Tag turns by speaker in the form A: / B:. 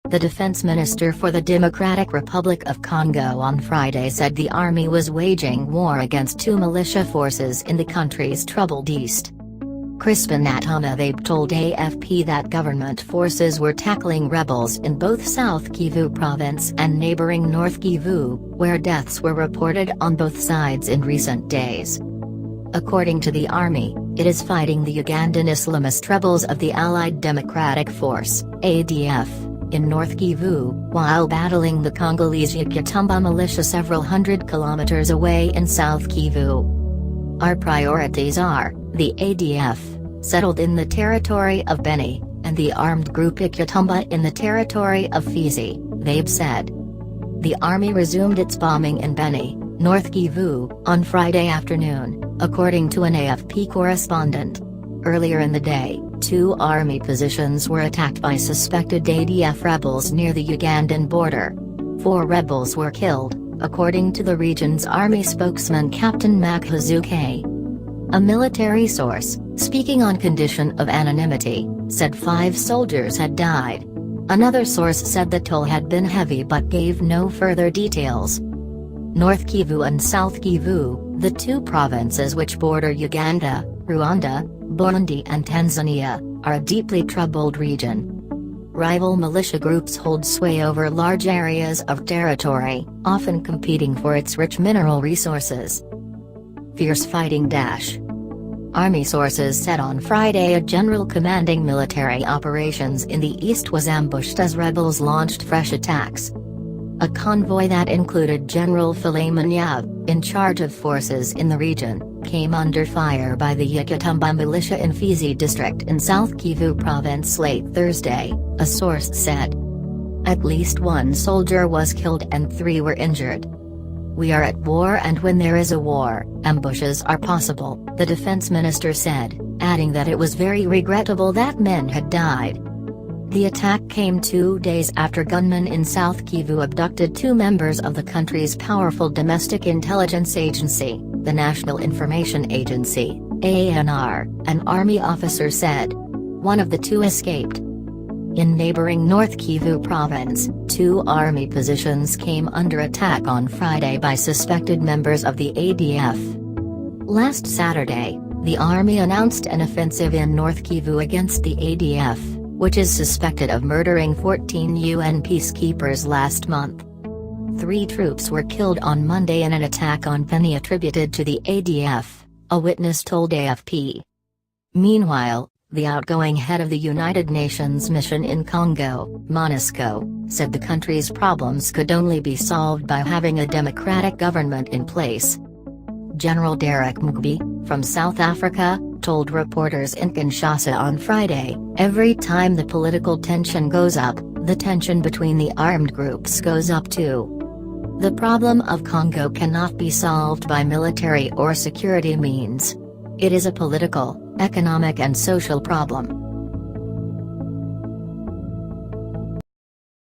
A: The defense minister for the Democratic Republic of Congo on Friday said the army was waging war against two militia forces in the country's troubled east. Crispin Atonavabe told AFP that government forces were tackling rebels in both South Kivu province and neighboring North Kivu, where deaths were reported on both sides in recent days. According to the army, it is fighting the Ugandan Islamist rebels of the Allied Democratic Force, ADF, in North Kivu, while battling the Congolese Yakutumba militia several hundred kilometers away in South Kivu. Our priorities are the ADF, settled in the territory of Beni, and the armed group Yakutumba in the territory of Fizi, Vabe said. The army resumed its bombing in Beni, North Kivu, on Friday afternoon, according to an AFP correspondent. Earlier in the day, two army positions were attacked by suspected ADF rebels near the Ugandan border. 4 rebels were killed, according to the region's army spokesman Captain Mac Hazuke. A military source, speaking on condition of anonymity, said 5 soldiers had died. Another source said the toll had been heavy but gave no further details. North Kivu and South Kivu, the two provinces which border Uganda, Rwanda, Burundi and Tanzania, are a deeply troubled region. Rival militia groups hold sway over large areas of territory, often competing for its rich mineral resources. Fierce fighting. Army sources said on Friday a general commanding military operations in the east was ambushed as rebels launched fresh attacks. A convoy that included General Philemon Yav, in charge of forces in the region, came under fire by the Yakutumba militia in Fizi district in South Kivu province late Thursday, a source said. At least 1 soldier was killed and 3 were injured. We are at war, and when there is a war, ambushes are possible, the defense minister said, adding that it was very regrettable that men had died. The attack came 2 days after gunmen in South Kivu abducted 2 members of the country's powerful domestic intelligence agency, the National Information Agency, ANR, an army officer said. One of the 2 escaped. In neighboring North Kivu province, 2 army positions came under attack on Friday by suspected members of the ADF. Last Saturday, the army announced an offensive in North Kivu against the ADF, which is suspected of murdering 14 UN peacekeepers last month. 3 troops were killed on Monday in an attack on Beni attributed to the ADF, a witness told AFP. Meanwhile, the outgoing head of the United Nations mission in Congo, MONUSCO, said the country's problems could only be solved by having a democratic government in place. General Derek Mugabe, from South Africa, told reporters in Kinshasa on Friday, every time the political tension goes up, the tension between the armed groups goes up too. The problem of Congo cannot be solved by military or security means. It is a political, economic and social problem.